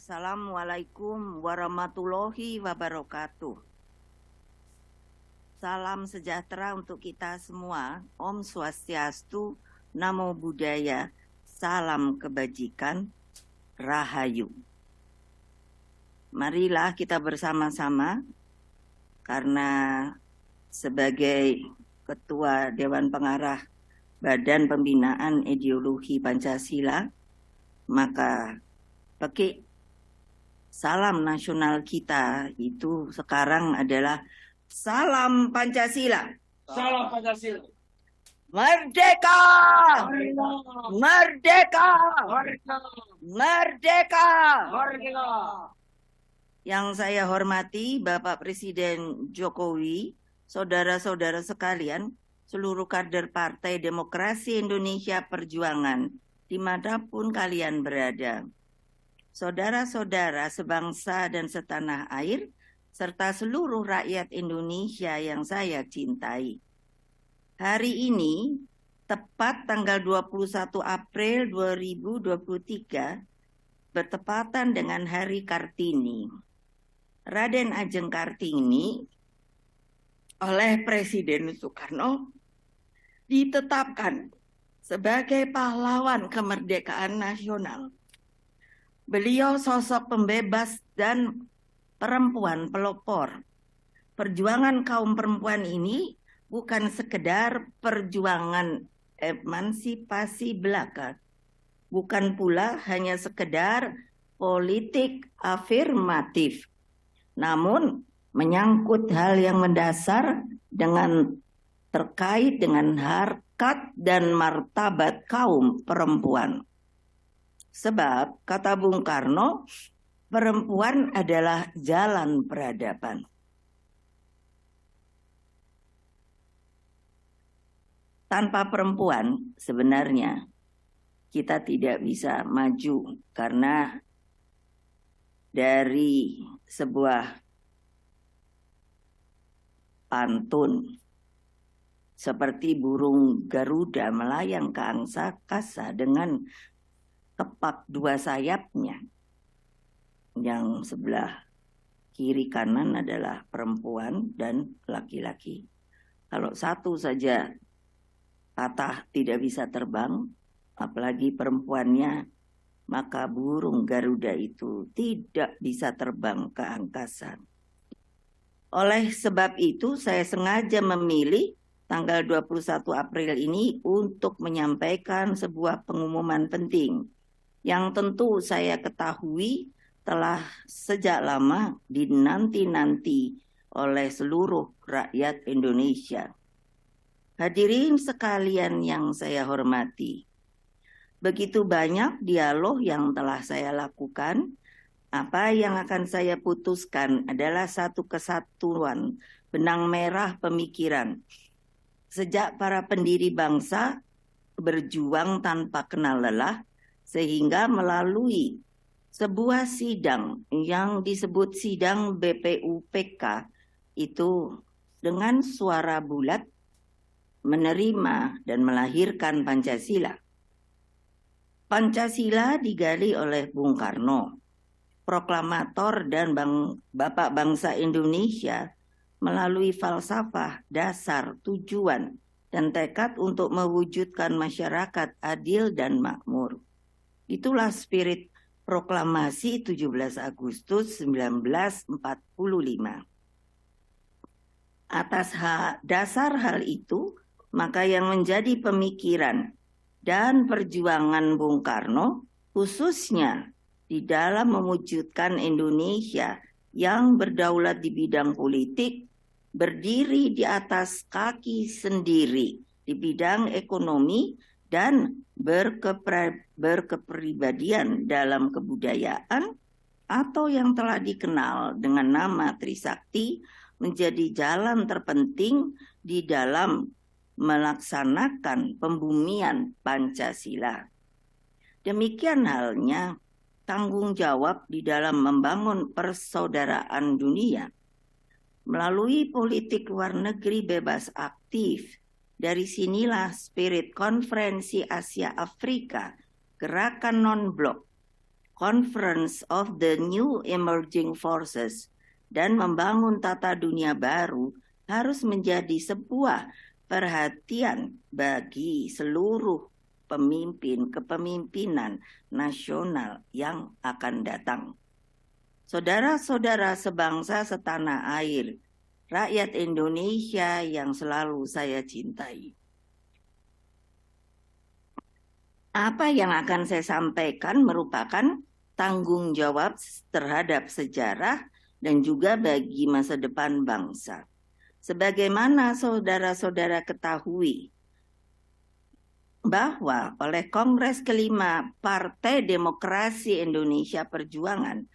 Assalamualaikum warahmatullahi wabarakatuh. Salam sejahtera untuk kita semua. Om Swastiastu, Namo Buddhaya, salam kebajikan, Rahayu. Marilah kita bersama-sama, karena sebagai Ketua Dewan Pengarah Badan Pembinaan Ideologi Pancasila, maka pakai salam nasional kita itu sekarang adalah salam Pancasila. Salam Pancasila. Merdeka! Merdeka! Merdeka! Merdeka! Yang saya hormati Bapak Presiden Jokowi, saudara-saudara sekalian, seluruh kader Partai Demokrasi Indonesia Perjuangan, dimanapun kalian berada. Saudara-saudara sebangsa dan setanah air, serta seluruh rakyat Indonesia yang saya cintai. Hari ini, tepat tanggal 21 April 2023, bertepatan dengan Hari Kartini. Raden Ajeng Kartini oleh Presiden Soekarno ditetapkan sebagai pahlawan kemerdekaan nasional. Beliau sosok pembebas dan perempuan pelopor. Perjuangan kaum perempuan ini bukan sekedar perjuangan emansipasi belaka, bukan pula hanya sekedar politik afirmatif, namun menyangkut hal yang mendasar terkait dengan harkat dan martabat kaum perempuan. Sebab, kata Bung Karno, perempuan adalah jalan peradaban. Tanpa perempuan, sebenarnya kita tidak bisa maju, karena dari sebuah pantun seperti burung Garuda melayang ke angkasa dengan kepak dua sayapnya, yang sebelah kiri kanan adalah perempuan dan laki-laki. Kalau satu saja patah tidak bisa terbang, apalagi perempuannya, maka burung Garuda itu tidak bisa terbang ke angkasa. Oleh sebab itu, saya sengaja memilih tanggal 21 April ini untuk menyampaikan sebuah pengumuman penting yang tentu saya ketahui telah sejak lama dinanti-nanti oleh seluruh rakyat Indonesia. Hadirin sekalian yang saya hormati, begitu banyak dialog yang telah saya lakukan. Apa yang akan saya putuskan adalah satu kesatuan benang merah pemikiran. Sejak para pendiri bangsa berjuang tanpa kenal lelah, sehingga melalui sebuah sidang yang disebut sidang BPUPK itu dengan suara bulat menerima dan melahirkan Pancasila. Pancasila digali oleh Bung Karno, proklamator dan Bapak Bangsa Indonesia, melalui falsafah, dasar, tujuan, dan tekad untuk mewujudkan masyarakat adil dan makmur. Itulah spirit proklamasi 17 Agustus 1945. Atas dasar hal itu, maka yang menjadi pemikiran dan perjuangan Bung Karno, khususnya di dalam mewujudkan Indonesia yang berdaulat di bidang politik, berdiri di atas kaki sendiri di bidang ekonomi, dan berkepribadian dalam kebudayaan, atau yang telah dikenal dengan nama Trisakti, menjadi jalan terpenting di dalam melaksanakan pembumian Pancasila. Demikian halnya tanggung jawab di dalam membangun persaudaraan dunia. Melalui politik luar negeri bebas aktif, dari sinilah spirit Konferensi Asia Afrika, Gerakan Non-Blok, Conference of the New Emerging Forces dan membangun tata dunia baru harus menjadi sebuah perhatian bagi seluruh pemimpin kepemimpinan nasional yang akan datang. Saudara-saudara sebangsa setanah air, rakyat Indonesia yang selalu saya cintai. Apa yang akan saya sampaikan merupakan tanggung jawab terhadap sejarah dan juga bagi masa depan bangsa. Sebagaimana saudara-saudara ketahui, bahwa oleh Kongres kelima Partai Demokrasi Indonesia Perjuangan,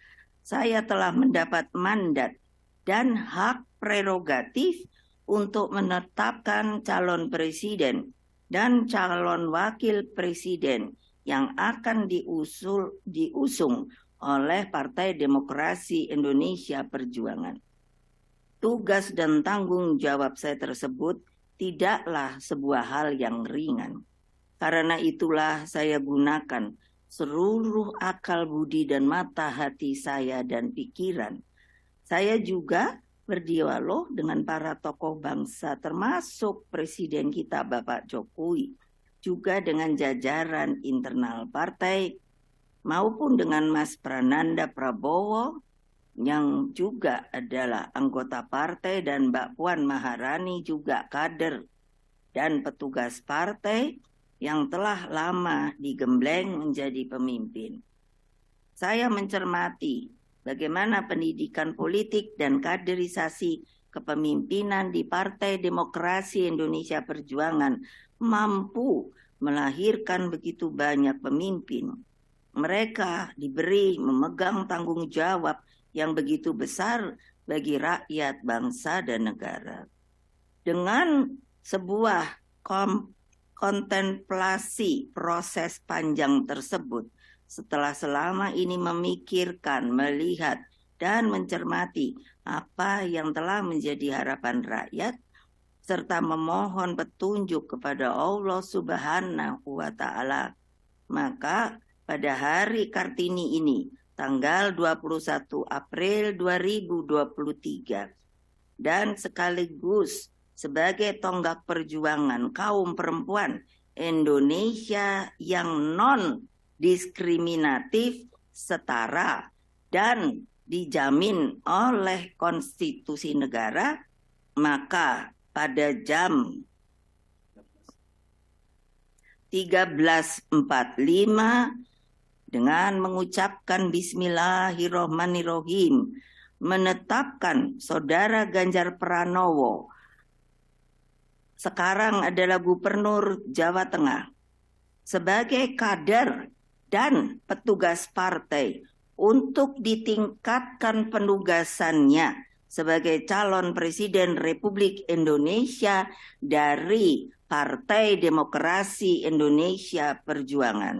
saya telah mendapat mandat dan hak prerogatif untuk menetapkan calon presiden dan calon wakil presiden yang akan diusung oleh Partai Demokrasi Indonesia Perjuangan. Tugas dan tanggung jawab saya tersebut tidaklah sebuah hal yang ringan. Karena itulah saya gunakan seluruh akal budi dan mata hati saya dan pikiran. Saya juga berdialog dengan para tokoh bangsa termasuk Presiden kita Bapak Jokowi, juga dengan jajaran internal partai maupun dengan Mas Prananda Prabowo yang juga adalah anggota partai dan Mbak Puan Maharani juga kader dan petugas partai yang telah lama digembleng menjadi pemimpin. Saya mencermati bagaimana pendidikan politik dan kaderisasi kepemimpinan di Partai Demokrasi Indonesia Perjuangan mampu melahirkan begitu banyak pemimpin. Mereka diberi memegang tanggung jawab yang begitu besar bagi rakyat, bangsa, dan negara. Dengan sebuah kontemplasi proses panjang tersebut, setelah selama ini memikirkan, melihat, dan mencermati apa yang telah menjadi harapan rakyat, serta memohon petunjuk kepada Allah Subhanahu wa Ta'ala, maka pada hari Kartini ini, tanggal 21 April 2023, dan sekaligus sebagai tonggak perjuangan kaum perempuan Indonesia yang non-diskriminatif, setara, dan dijamin oleh konstitusi negara, maka pada jam 13.45 dengan mengucapkan Bismillahirrohmanirrohim, menetapkan Saudara Ganjar Pranowo sekarang adalah Gubernur Jawa Tengah sebagai kader dan petugas partai untuk ditingkatkan penugasannya sebagai calon Presiden Republik Indonesia dari Partai Demokrasi Indonesia Perjuangan.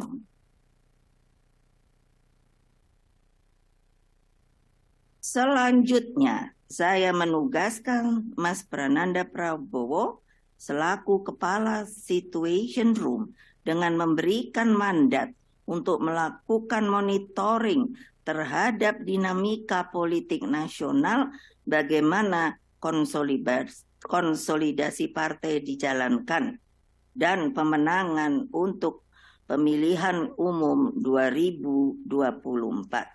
Selanjutnya, saya menugaskan Mas Prananda Prabowo selaku Kepala Situation Room dengan memberikan mandat untuk melakukan monitoring terhadap dinamika politik nasional, bagaimana konsolidasi partai dijalankan, dan pemenangan untuk pemilihan umum 2024.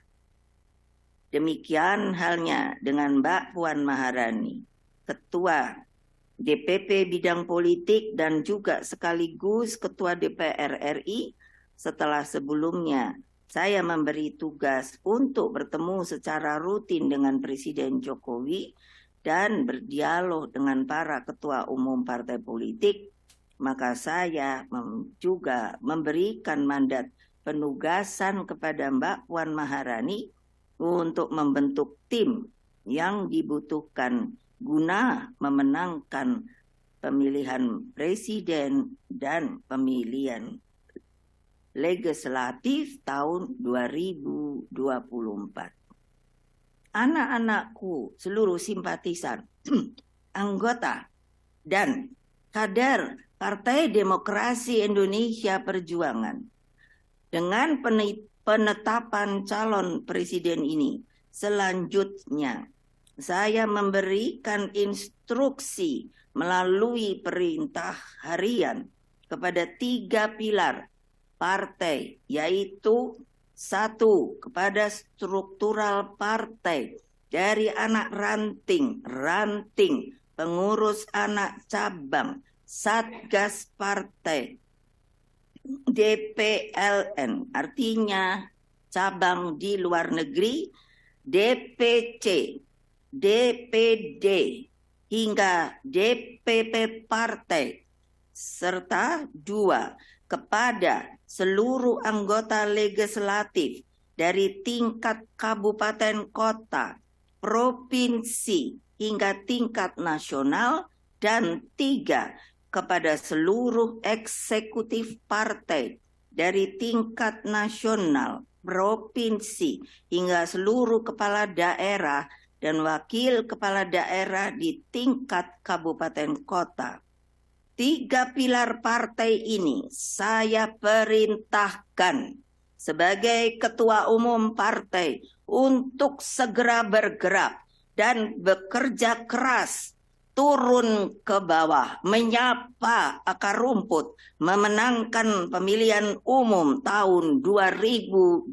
Demikian halnya dengan Mbak Puan Maharani, Ketua DPP Bidang Politik dan juga sekaligus Ketua DPR RI, setelah sebelumnya saya memberi tugas untuk bertemu secara rutin dengan Presiden Jokowi dan berdialog dengan para ketua umum partai politik, maka saya juga memberikan mandat penugasan kepada Mbak Puan Maharani untuk membentuk tim yang dibutuhkan guna memenangkan pemilihan presiden dan pemilihan legislatif tahun 2024. Anak-anakku, seluruh simpatisan, anggota, dan kader Partai Demokrasi Indonesia Perjuangan, dengan penetapan calon presiden ini. Selanjutnya, saya memberikan instruksi melalui perintah harian kepada 3 pilar partai, yaitu 1, kepada struktural partai dari anak ranting, pengurus anak cabang, satgas partai, DPLN, artinya cabang di luar negeri, DPC, DPD, hingga DPP partai, serta 2, kepada seluruh anggota legislatif dari tingkat kabupaten kota, provinsi, hingga tingkat nasional, dan 3, kepada seluruh eksekutif partai dari tingkat nasional, provinsi, hingga seluruh kepala daerah dan wakil kepala daerah di tingkat kabupaten kota. 3 pilar partai ini saya perintahkan sebagai ketua umum partai untuk segera bergerak dan bekerja keras, turun ke bawah, menyapa akar rumput, memenangkan pemilihan umum tahun 2024.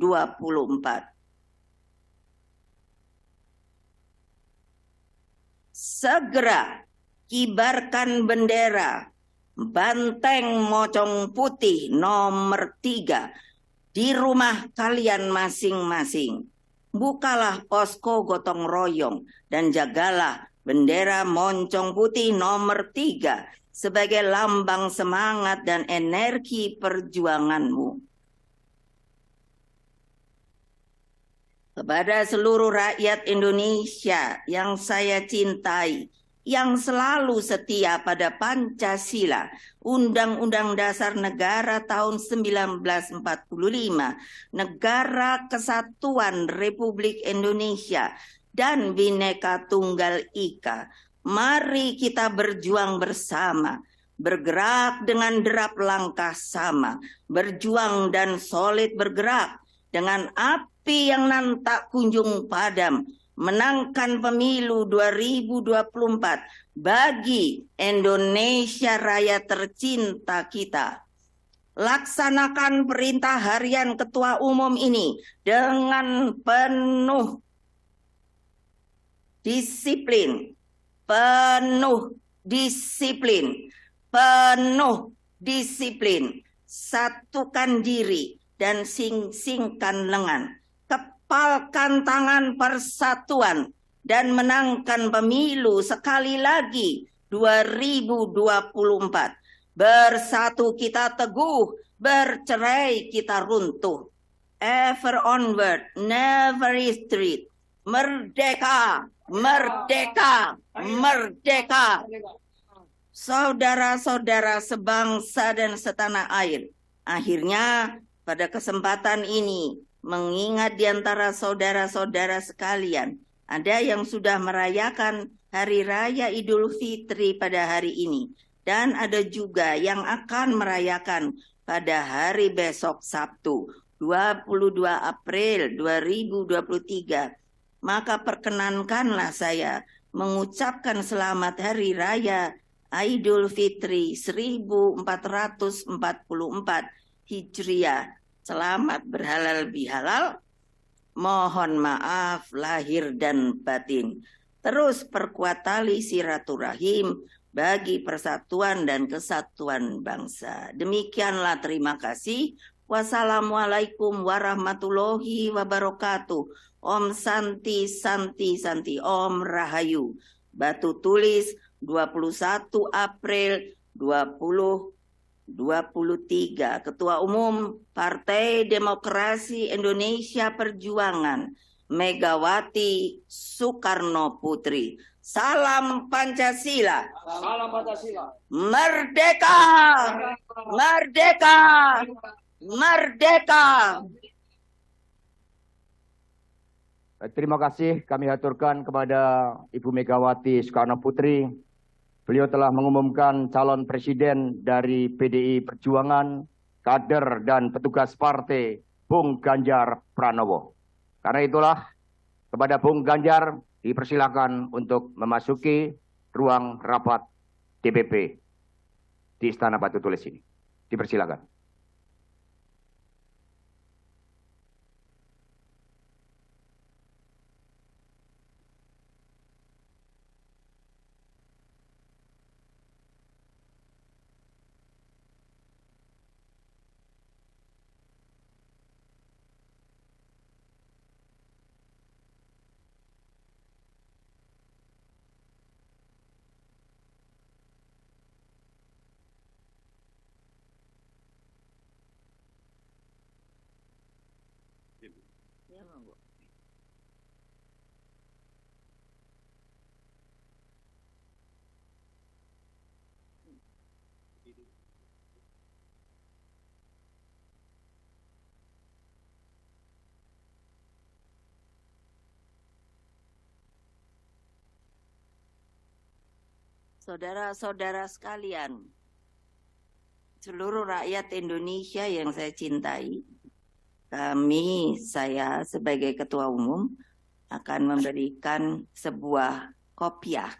Segera kibarkan bendera Banteng Mocong Putih nomor 3 di rumah kalian masing-masing. Bukalah posko gotong royong dan jagalah bendera Moncong Putih nomor 3 sebagai lambang semangat dan energi perjuanganmu. Kepada seluruh rakyat Indonesia yang saya cintai, yang selalu setia pada Pancasila, Undang-Undang Dasar Negara tahun 1945, Negara Kesatuan Republik Indonesia, dan Bhinneka Tunggal Ika. Mari kita berjuang bersama, bergerak dengan derap langkah sama, berjuang dan solid bergerak dengan api yang nan tak kunjung padam, menangkan pemilu 2024 bagi Indonesia Raya tercinta kita. Laksanakan perintah harian ketua umum ini dengan penuh disiplin, satukan diri dan sing-singkan lengan. Kepalkan tangan persatuan dan menangkan pemilu sekali lagi 2024. Bersatu kita teguh, bercerai kita runtuh. Ever onward, never retreat. Merdeka, merdeka, merdeka. Saudara-saudara sebangsa dan setanah air, akhirnya pada kesempatan ini, mengingat di antara saudara-saudara sekalian, ada yang sudah merayakan Hari Raya Idul Fitri pada hari ini. Dan ada juga yang akan merayakan pada hari besok Sabtu, 22 April 2023. Maka perkenankanlah saya mengucapkan selamat Hari Raya Idul Fitri 1444 Hijriah. Selamat berhalal bihalal, mohon maaf lahir dan batin. Terus perkuat tali silaturahim bagi persatuan dan kesatuan bangsa. Demikianlah, terima kasih. Wassalamualaikum warahmatullahi wabarakatuh. Om Santi Santi Santi, Om Rahayu. Batu tulis 21 April 2023, Ketua Umum Partai Demokrasi Indonesia Perjuangan, Megawati Soekarno Putri. Salam Pancasila. Salam Pancasila. Merdeka! Merdeka! Merdeka! Terima kasih kami haturkan kepada Ibu Megawati Soekarno Putri. Beliau telah mengumumkan calon presiden dari PDI Perjuangan, kader dan petugas partai Bung Ganjar Pranowo. Karena itulah kepada Bung Ganjar dipersilakan untuk memasuki ruang rapat DPP di Istana Batu Tulis ini. Dipersilakan. Ya, monggo. Saudara-saudara sekalian, seluruh rakyat Indonesia yang saya cintai, saya sebagai Ketua Umum akan memberikan sebuah kopiah.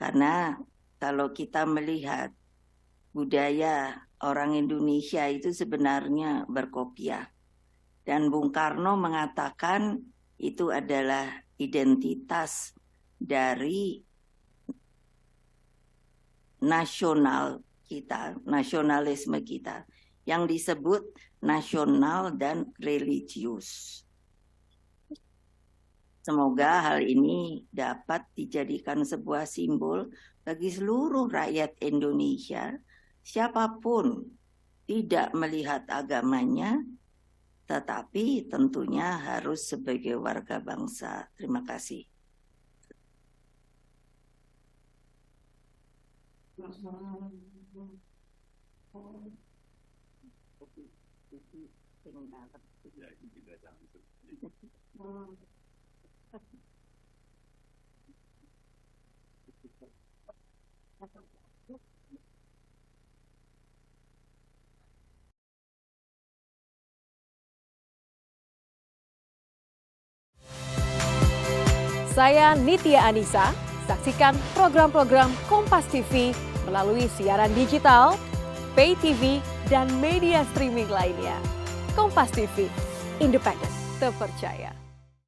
Karena kalau kita melihat budaya orang Indonesia itu sebenarnya berkopiah. Dan Bung Karno mengatakan itu adalah identitas dari nasional kita, nasionalisme kita, yang disebut nasional dan religius. Semoga hal ini dapat dijadikan sebuah simbol bagi seluruh rakyat Indonesia, siapapun, tidak melihat agamanya, tetapi tentunya harus sebagai warga bangsa. Terima kasih. Saya Nitya Anissa, saksikan program-program Kompas TV melalui siaran digital, pay TV, dan media streaming lainnya. Kompas TV, independen, terpercaya.